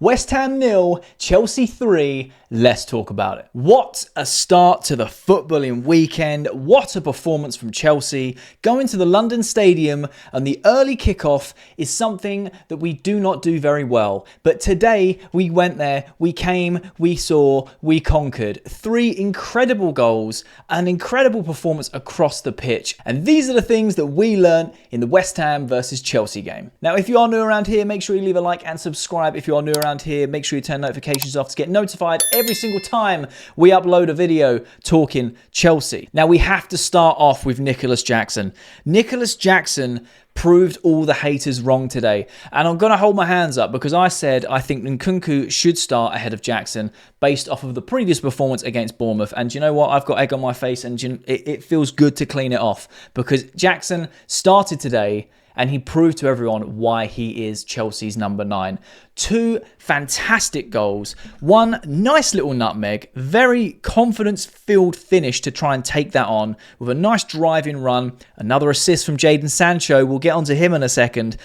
West Ham 0, Chelsea 3, let's talk about it. What a start to the footballing weekend. What a performance from Chelsea. Going to the London Stadium and the early kickoff is something that we do not do very well. But today we went there, we came, we saw, we conquered. 3 incredible goals, an incredible performance across the pitch. And these are the things that we learned in the West Ham versus Chelsea game. Now, if you are new around here, make sure you leave a like and subscribe. If you are new around here, make sure you turn notifications off to get notified every single time we upload a video talking Chelsea. Now, we have to start off with Nicolas Jackson. Nicolas Jackson proved all the haters wrong today. And I'm going to hold my hands up because I said I think Nkunku should start ahead of Jackson based off of the previous performance against Bournemouth. And you know what? I've got egg on my face and it feels good to clean it off because Jackson started today and he proved to everyone why he is Chelsea's number 9. 2 fantastic goals, 1 nice little nutmeg, very confidence-filled finish to try and take that on with a nice driving run. Another assist from Jadon Sancho. We'll get onto him in a second.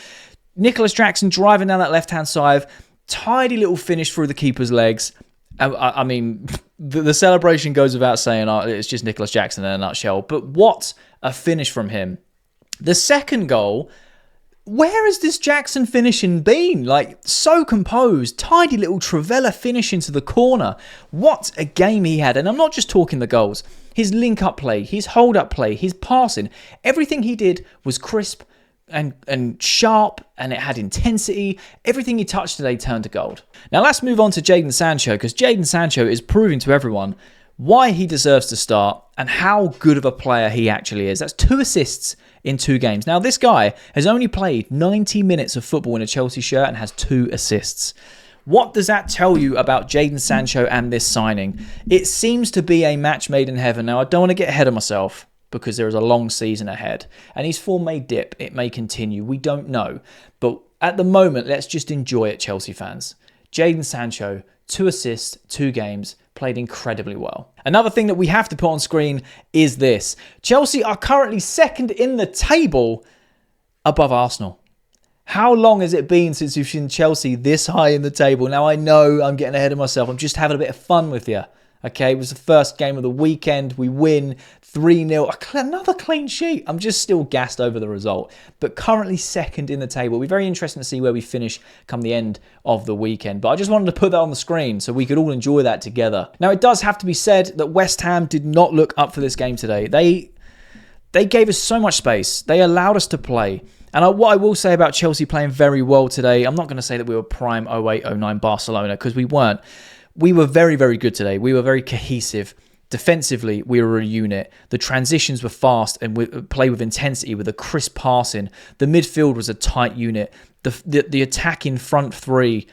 Nicolas Jackson driving down that left-hand side. Tidy little finish through the keeper's legs. I mean, the celebration goes without saying. It's just Nicolas Jackson in a nutshell. But what a finish from him. The second goal, where has this Jackson finishing been? Like, so composed, tidy little Trivela finish into the corner. What a game he had. And I'm not just talking the goals. His link-up play, his hold-up play, his passing. Everything he did was crisp and sharp, and it had intensity. Everything he touched today turned to gold. Now, let's move on to Jadon Sancho, because Jadon Sancho is proving to everyone why he deserves to start and how good of a player he actually is. That's 2 assists in 2 games. Now, this guy has only played 90 minutes of football in a Chelsea shirt and has 2 assists. What does that tell you about Jadon Sancho and this signing? It seems to be a match made in heaven. Now, I don't want to get ahead of myself because there is a long season ahead. And his form may dip. It may continue. We don't know. But at the moment, let's just enjoy it, Chelsea fans. Jadon Sancho, 2 assists, 2 games, played incredibly well. Another thing that we have to put on screen is this. Chelsea are currently second in the table above Arsenal. How long has it been since we've seen Chelsea this high in the table? Now, I know I'm getting ahead of myself. I'm just having a bit of fun with you. Okay, it was the first game of the weekend. We win 3-0. Another clean sheet. I'm just still gassed over the result. But currently second in the table. It'll be very interesting to see where we finish come the end of the weekend. But I just wanted to put that on the screen so we could all enjoy that together. Now, it does have to be said that West Ham did not look up for this game today. They gave us so much space. They allowed us to play. And what I will say about Chelsea playing very well today, I'm not going to say that we were prime 08-09 Barcelona because we weren't. We were very, very good today. We were very cohesive. Defensively, we were a unit. The transitions were fast and we played with intensity, with a crisp passing. The midfield was a tight unit. The attacking front 3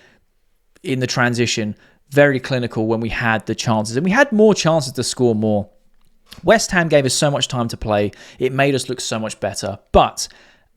in the transition, very clinical when we had the chances. And we had more chances to score more. West Ham gave us so much time to play. It made us look so much better. But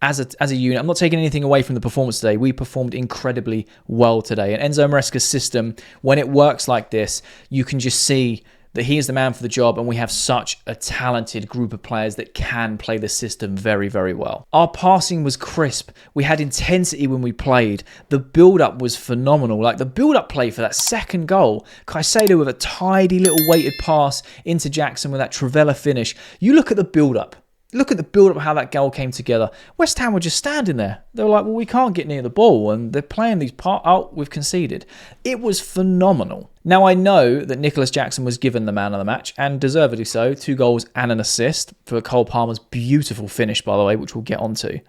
as a unit, I'm not taking anything away from the performance today. We performed incredibly well today. And Enzo Maresca's system, when it works like this, you can just see that he is the man for the job, and we have such a talented group of players that can play the system very, very well. Our passing was crisp. We had intensity when we played. The build-up was phenomenal. Like the build-up play for that second goal, Caicedo with a tidy little weighted pass into Jackson with that Trivela finish. You look at the build-up. Look at the build-up, how that goal came together. West Ham were just standing there. They were like, well, we can't get near the ball. And they're playing these we've conceded. It was phenomenal. Now, I know that Nicolas Jackson was given the man of the match, and deservedly so. 2 goals and an assist for Cole Palmer's beautiful finish, by the way, which we'll get onto.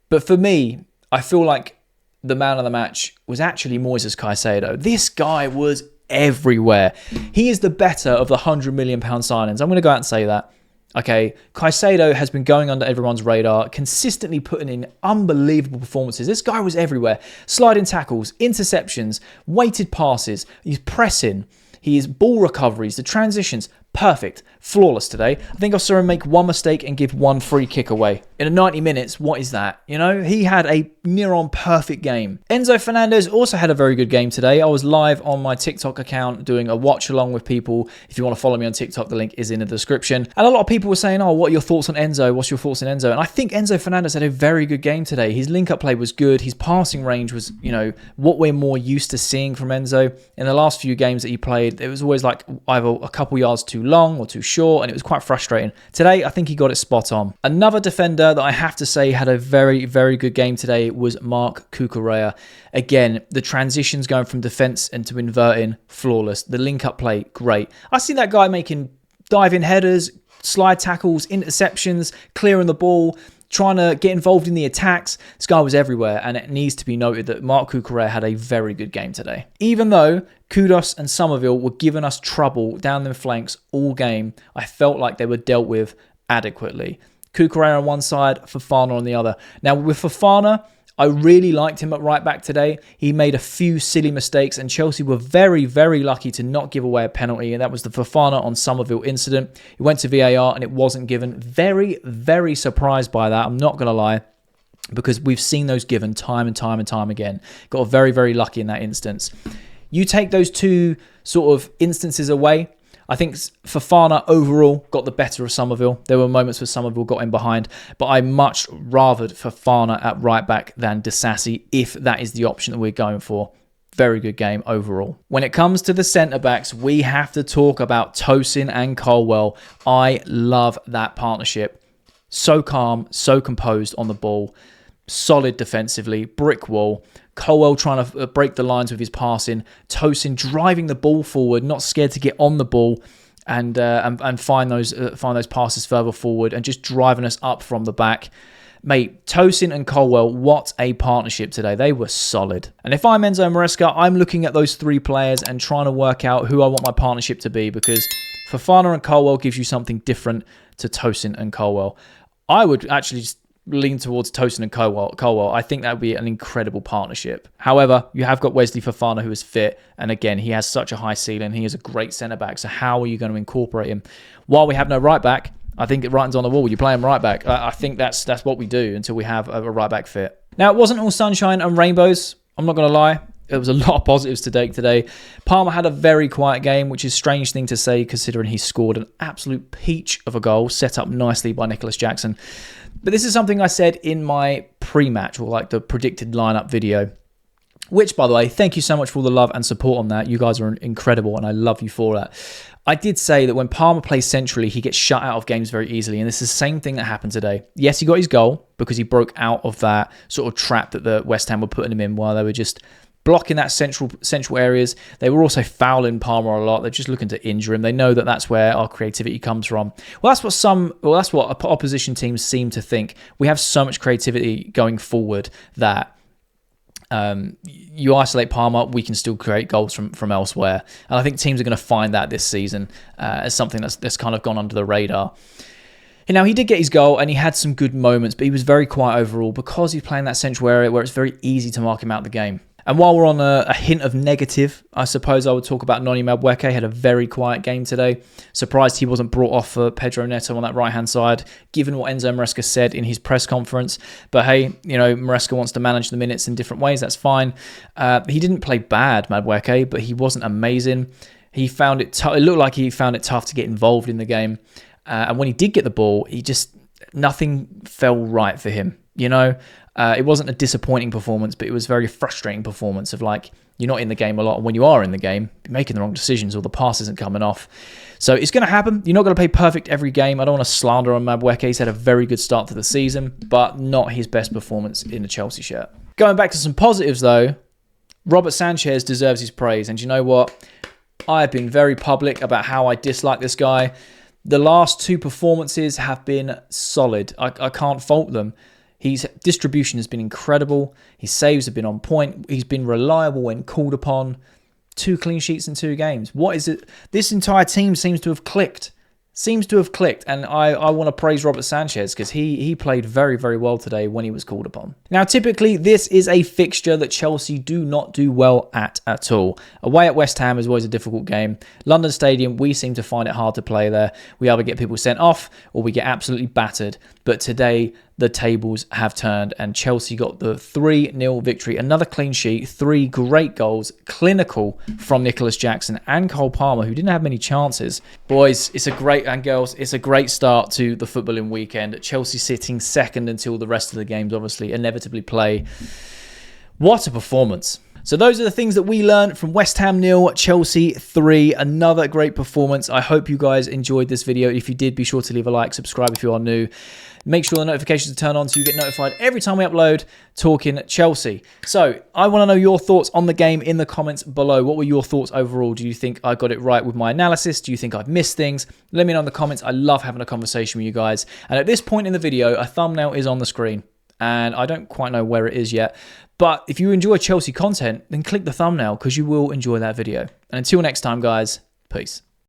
But for me, I feel like the man of the match was actually Moises Caicedo. This guy was everywhere. He is the better of the £100 million signings. I'm going to go out and say that. Okay, Caicedo has been going under everyone's radar, consistently putting in unbelievable performances. This guy was everywhere. Sliding tackles, interceptions, weighted passes. He's pressing. His ball recoveries, the transitions, perfect. Flawless today. I think I saw him make 1 mistake and give 1 free kick away. in 90 minutes, what is that? You know, he had a near-on perfect game. Enzo Fernandez also had a very good game today. I was live on my TikTok account doing a watch-along with people. If you want to follow me on TikTok, the link is in the description. And a lot of people were saying, oh, what are your thoughts on Enzo? What's your thoughts on Enzo? And I think Enzo Fernandez had a very good game today. His link-up play was good. His passing range was, you know, what we're more used to seeing from Enzo. In the last few games that he played, it was always like either a couple yards too long or too short, and it was quite frustrating. Today, I think he got it spot on. Another defender that I have to say had a very, very good game today was Marc Cucurella. Again, the transitions going from defense into inverting, flawless. The link-up play, great. I see that guy making diving headers, slide tackles, interceptions, clearing the ball, trying to get involved in the attacks. This guy was everywhere, and it needs to be noted that Marc Cucurella had a very good game today. Even though Kudus and Somerville were giving us trouble down the flanks all game, I felt like they were dealt with adequately. Cucurella on one side, Fofana on the other. Now, with Fofana, I really liked him at right back today. He made a few silly mistakes, and Chelsea were very, very lucky to not give away a penalty, and that was the Fofana on Somerville incident. He went to VAR, and it wasn't given. Very, very surprised by that, I'm not going to lie, because we've seen those given time and time and time again. Got very, very lucky in that instance. You take those two sort of instances away, I think Fofana overall got the better of Somerville. There were moments where Somerville got in behind, but I much rathered Fofana at right back than Disasi if that is the option that we're going for. Very good game overall. When it comes to the centre-backs, we have to talk about Tosin and Colwill. I love that partnership. So calm, so composed on the ball. Solid defensively, brick wall. Colwill trying to break the lines with his passing. Tosin driving the ball forward, not scared to get on the ball and find those passes further forward and just driving us up from the back. Mate, Tosin and Colwill, what a partnership today. They were solid. And if I'm Enzo Maresca, I'm looking at those three players and trying to work out who I want my partnership to be, because Fofana and Colwill gives you something different to Tosin and Colwill. I would actually just lean towards Tosin and Colwill. I think that would be an incredible partnership. However, you have got Wesley Fofana, who is fit, and again, he has such a high ceiling. He is a great centre-back, so how are you going to incorporate him? While we have no right-back, I think it writing's on the wall. You play him right-back. I think that's what we do until we have a right-back fit. Now, it wasn't all sunshine and rainbows. I'm not going to lie. There was a lot of positives to take today. Palmer had a very quiet game, which is a strange thing to say considering he scored an absolute peach of a goal set up nicely by Nicolas Jackson. But this is something I said in my pre-match, or like the predicted lineup video, which, by the way, thank you so much for all the love and support on that. You guys are incredible, and I love you for that. I did say that when Palmer plays centrally, he gets shut out of games very easily, and this is the same thing that happened today. Yes, he got his goal because he broke out of that sort of trap that the West Ham were putting him in while they were just blocking that central areas. They were also fouling Palmer a lot. They're just looking to injure him. They know that that's where our creativity comes from. Well, that's what opposition teams seem to think. We have so much creativity going forward that you isolate Palmer, we can still create goals from elsewhere. And I think teams are going to find that this season as something that's kind of gone under the radar. And now, he did get his goal and he had some good moments, but he was very quiet overall because he's playing that central area where it's very easy to mark him out of the game. And while we're on a hint of negative, I suppose I would talk about Noni Madueke. He had a very quiet game today. Surprised he wasn't brought off for Pedro Neto on that right-hand side, given what Enzo Maresca said in his press conference. But hey, you know, Maresca wants to manage the minutes in different ways. That's fine. He didn't play bad, Madueke, but he wasn't amazing. He found it it looked like he found it tough to get involved in the game. And when he did get the ball, nothing fell right for him. You know, it wasn't a disappointing performance, but it was a very frustrating performance of like, you're not in the game a lot. And when you are in the game, you're making the wrong decisions or the pass isn't coming off. So it's going to happen. You're not going to play perfect every game. I don't want to slander on Madueke. He's had a very good start to the season, but not his best performance in the Chelsea shirt. Going back to some positives though, Robert Sanchez deserves his praise. And you know what? I have been very public about how I dislike this guy. The last two performances have been solid. I can't fault them. His distribution has been incredible. His saves have been on point. He's been reliable when called upon. 2 clean sheets in 2 games. What is it? This entire team seems to have clicked. And I want to praise Robert Sanchez because he played very, very well today when he was called upon. Now, typically, this is a fixture that Chelsea do not do well at all. Away at West Ham is always a difficult game. London Stadium, we seem to find it hard to play there. We either get people sent off or we get absolutely battered. But But today, the tables have turned and Chelsea got the 3-0 victory. Another clean sheet, 3 great goals, clinical from Nicolas Jackson and Cole Palmer, who didn't have many chances. Boys, it's a great, and girls, it's a great start to the footballing weekend. Chelsea sitting second until the rest of the games obviously inevitably play. What a performance. So those are the things that we learned from West Ham 0, Chelsea 3. Another great performance. I hope you guys enjoyed this video. If you did, be sure to leave a like, subscribe if you are new. Make sure the notifications are turned on so you get notified every time we upload Talking Chelsea. So I want to know your thoughts on the game in the comments below. What were your thoughts overall? Do you think I got it right with my analysis? Do you think I've missed things? Let me know in the comments. I love having a conversation with you guys. And at this point in the video, a thumbnail is on the screen. And I don't quite know where it is yet. But if you enjoy Chelsea content, then click the thumbnail because you will enjoy that video. And until next time, guys, peace.